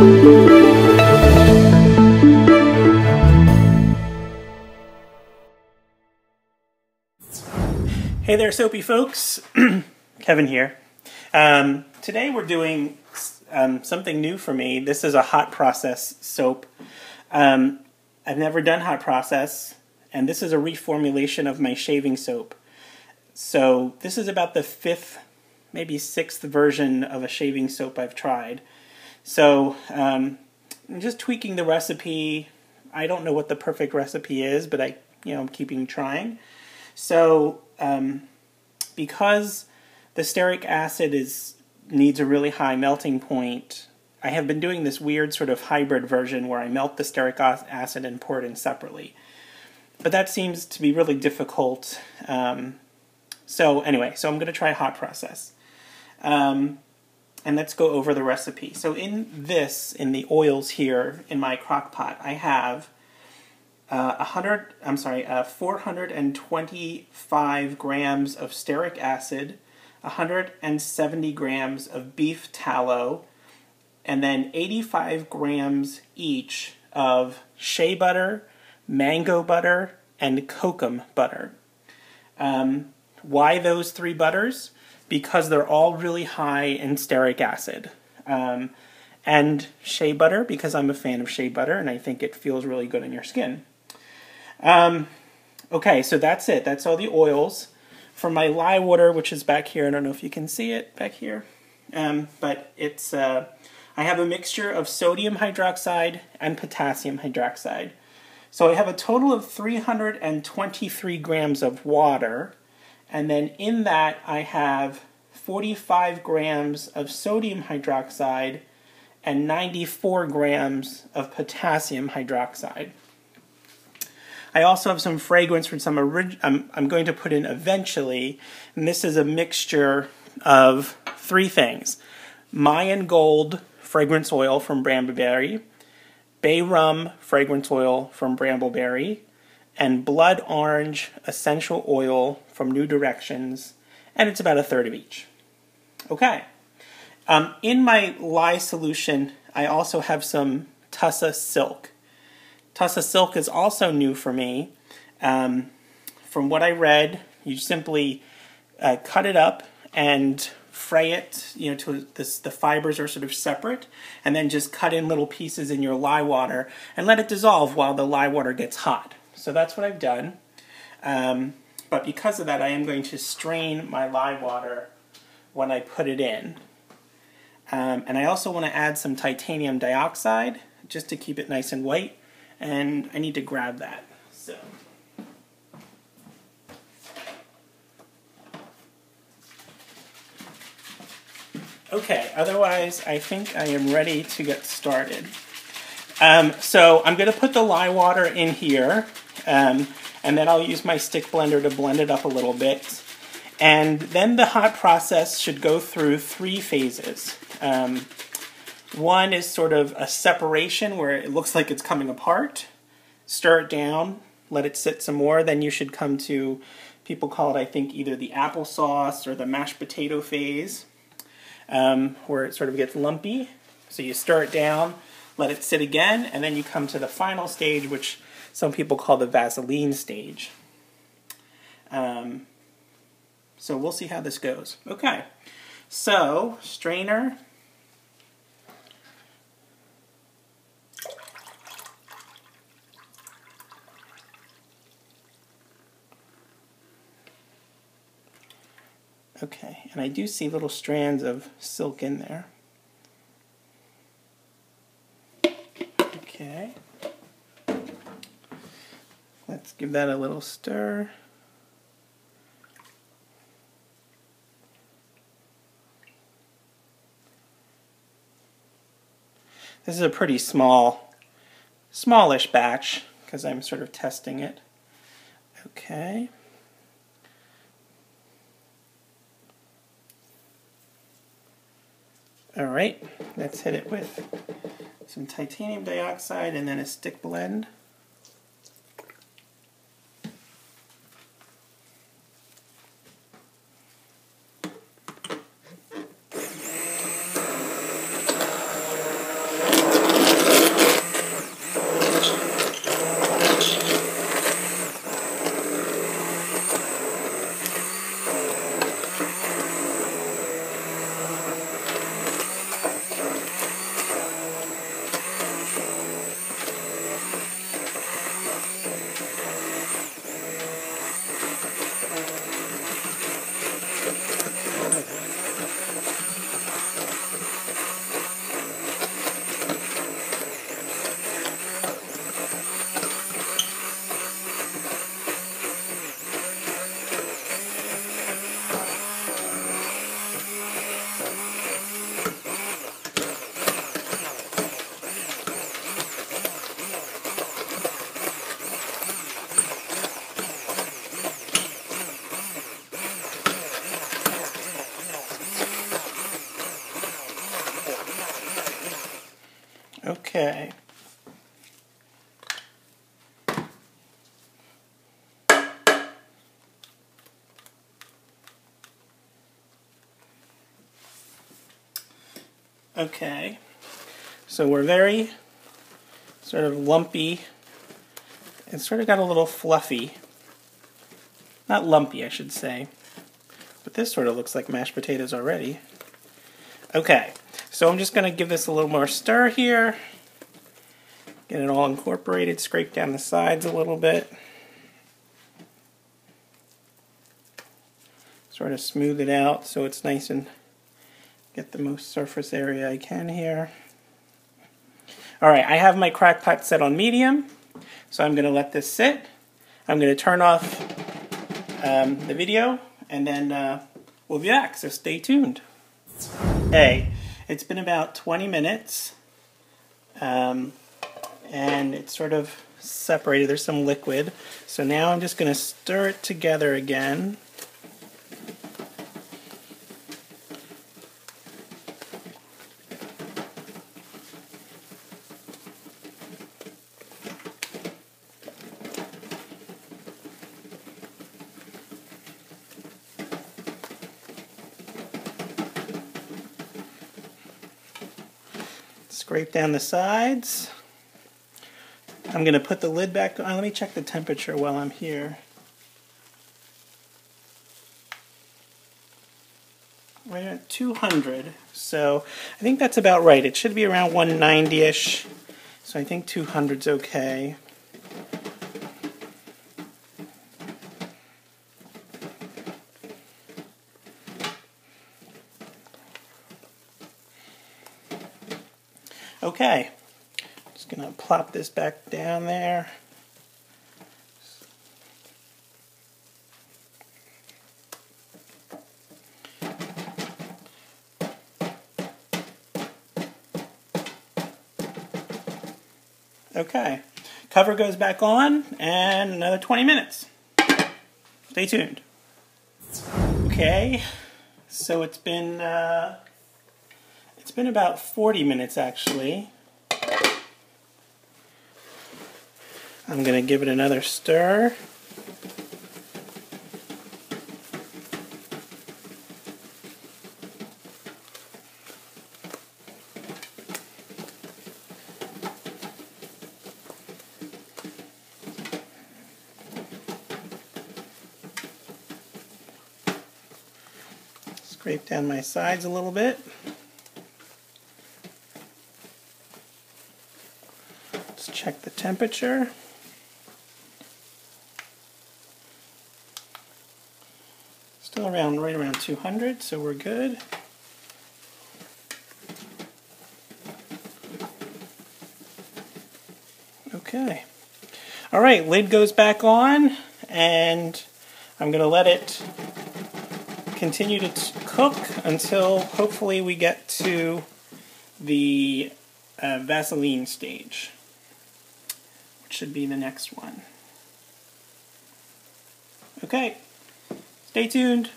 Hey there, soapy folks. Kevin here. Today we're doing something new for me. This is a hot process soap. I've never done hot process, and this is a reformulation of my shaving soap. So this is about the 5th, maybe 6th version of a shaving soap I've tried. So I'm just tweaking the recipe. I don't know what the perfect recipe is, but I'm keeping trying. So because the stearic acid needs a really high melting point, I have been doing this weird sort of hybrid version where I melt the stearic acid and pour it in separately. But that seems to be really difficult. So I'm going to try hot process. And let's go over the recipe. So in the oils here in my crock pot, I have 425 grams of stearic acid, 170 grams of beef tallow, and then 85 grams each of shea butter, mango butter, and kokum butter. Why those 3 butters? Because they're all really high in stearic acid. And shea butter, because I'm a fan of shea butter, and I think it feels really good on your skin. Okay, so that's it. That's all the oils. For my lye water, which is back here, I don't know if you can see it back here, but it's I have a mixture of sodium hydroxide and potassium hydroxide. So I have a total of 323 grams of water, and then in that I have 45 grams of sodium hydroxide and 94 grams of potassium hydroxide. I also have some fragrance from some I'm going to put in eventually, and this is a mixture of 3 things. Mayan Gold fragrance oil from Brambleberry, Bay Rum fragrance oil from Brambleberry, and Blood Orange essential oil from New Directions, and it's about 1/3 of each. Okay. In my lye solution, I also have some Tussa Silk. Tussa Silk is also new for me. From what I read, you simply cut it up and fray it, to the fibers are sort of separate, and then just cut in little pieces in your lye water and let it dissolve while the lye water gets hot. So that's what I've done. But because of that, I am going to strain my lye water when I put it in. And I also want to add some titanium dioxide just to keep it nice and white. And I need to grab that. So. Okay, otherwise I think I am ready to get started. So I'm going to put the lye water in here, and then I'll use my stick blender to blend it up a little bit. And then the hot process should go through 3 phases. One is sort of a separation where it looks like it's coming apart. Stir it down, let it sit some more. Then you should come to, people call it, I think, either the applesauce or the mashed potato phase, where it sort of gets lumpy. So you stir it down, let it sit again, and then you come to the final stage, which some people call the Vaseline stage. So we'll see how this goes. Okay, so strainer. Okay, and I do see little strands of silk in there. Okay. Let's give that a little stir. This is a pretty smallish batch, because I'm sort of testing it. Okay. Alright, let's hit it with some titanium dioxide and then a stick blend. Okay. Okay. So we're very sort of lumpy. It sort of got a little fluffy. Not lumpy, I should say. But this sort of looks like mashed potatoes already. Okay, so I'm just going to give this a little more stir here. Get it all incorporated, scrape down the sides a little bit. Sort of smooth it out so it's nice and get the most surface area I can here. Alright, I have my crock pot set on medium, so I'm going to let this sit. I'm going to turn off the video, and then we'll be back, so stay tuned. Hey, it's been about 20 minutes, and it's sort of separated. There's some liquid, so now I'm just going to stir it together again. Scrape down the sides. I'm going to put the lid back on. Let me check the temperature while I'm here. Right at 200. So I think that's about right. It should be around 190-ish. So I think 200's okay. Okay, just going to plop this back down there. Okay, cover goes back on, and another 20 minutes. Stay tuned. Okay, so it's been about 40 minutes actually. I'm going to give it another stir. Scrape down my sides a little bit. Let's check the temperature. Still right around 200, so we're good. Okay. All right, lid goes back on, and I'm going to let it continue to cook until hopefully we get to the Vaseline stage, which should be the next one. Okay, stay tuned.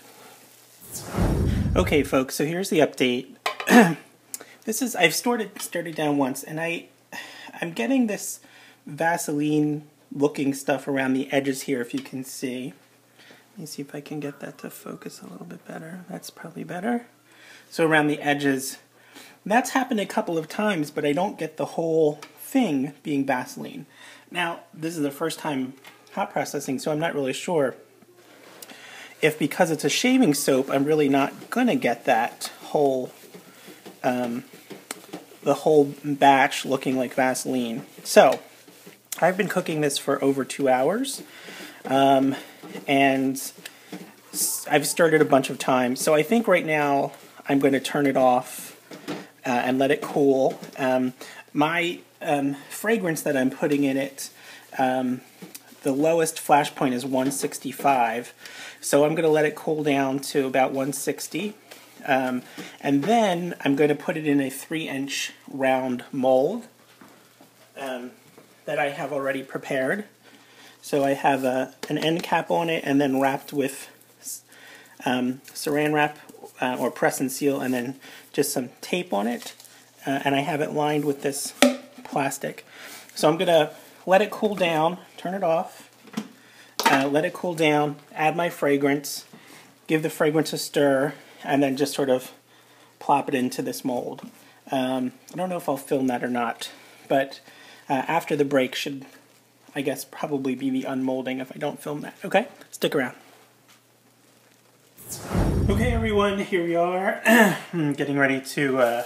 Okay, folks, so here's the update. I've stirred it down once, and I'm getting this Vaseline looking stuff around the edges here, if you can see. Let me see if I can get that to focus a little bit better. That's probably better. So around the edges. That's happened a couple of times, but I don't get the whole thing being Vaseline. Now, this is the first time hot processing, so I'm not really sure if, because it's a shaving soap, I'm really not going to get that whole, the whole batch looking like Vaseline. So, I've been cooking this for over 2 hours, and I've stirred it a bunch of times. So I think right now I'm going to turn it off and let it cool. My fragrance that I'm putting in it, the lowest flash point is 165. So I'm going to let it cool down to about 160. And then I'm going to put it in a 3-inch round mold that I have already prepared. So I have an end cap on it, and then wrapped with saran wrap or press and seal, and then just some tape on it. And I have it lined with this plastic. So I'm going to let it cool down, turn it off, let it cool down, add my fragrance, give the fragrance a stir, and then just sort of plop it into this mold. I don't know if I'll film that or not, but after the break should, I guess, probably be the unmolding if I don't film that. Okay, stick around. Okay everyone, here we are, getting ready to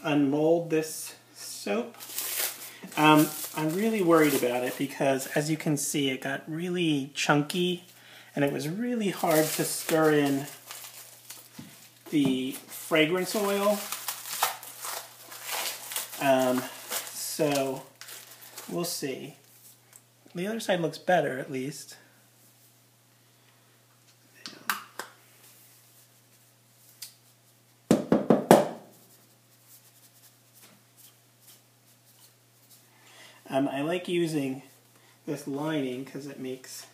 unmold this soap. I'm really worried about it because, as you can see, it got really chunky and it was really hard to stir in the fragrance oil. So we'll see. The other side looks better, at least. I like using this lining because it makes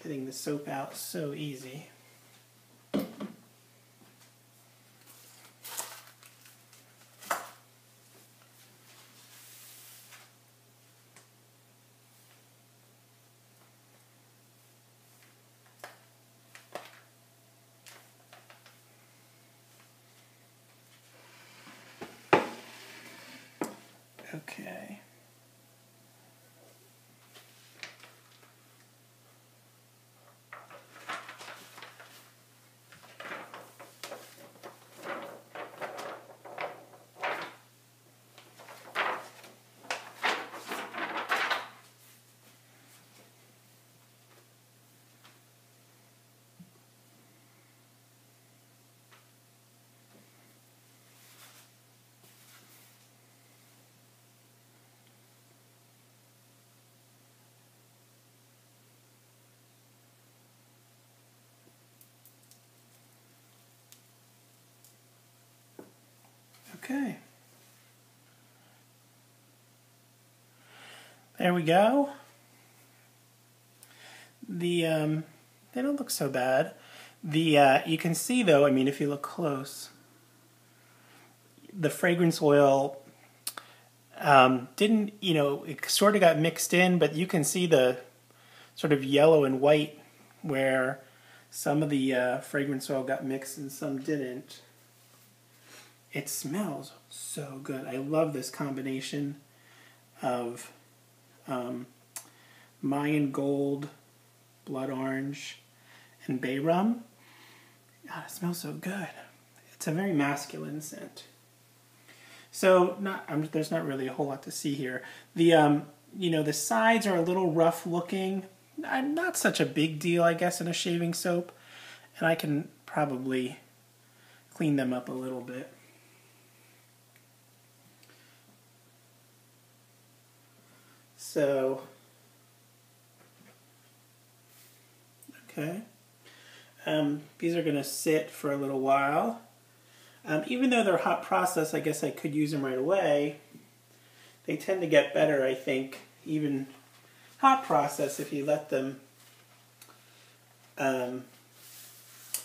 getting the soap out so easy. Okay. Okay. There we go. They don't look so bad. You can see though, I mean, if you look close, the fragrance oil didn't, it sort of got mixed in, but you can see the sort of yellow and white where some of the fragrance oil got mixed and some didn't. It smells so good. I love this combination of Mayan gold, blood orange, and bay rum. God, it smells so good. It's a very masculine scent. So there's not really a whole lot to see here. The sides are a little rough looking. Not such a big deal, I guess, in a shaving soap. And I can probably clean them up a little bit. So, okay. These are going to sit for a little while. Even though they're hot process, I guess I could use them right away. They tend to get better, I think, even hot process if you let them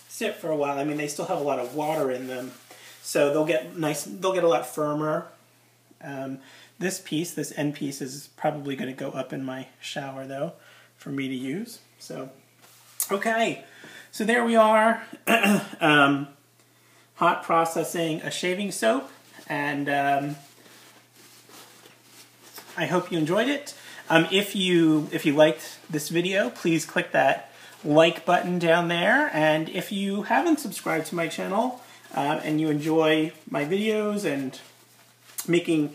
sit for a while. I mean, they still have a lot of water in them, so they'll get a lot firmer. This end piece is probably going to go up in my shower though, for me to use. So, okay, so there we are, hot processing a shaving soap, and I hope you enjoyed it. If you liked this video, please click that like button down there, and if you haven't subscribed to my channel and you enjoy my videos and making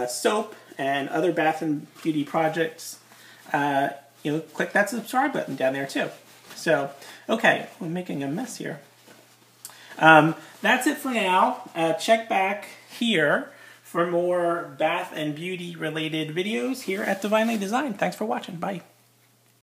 soap and other bath and beauty projects, click that subscribe button down there too. So, okay, I'm making a mess here. That's it for now. Check back here for more bath and beauty related videos here at Divinely Designed. Thanks for watching. Bye.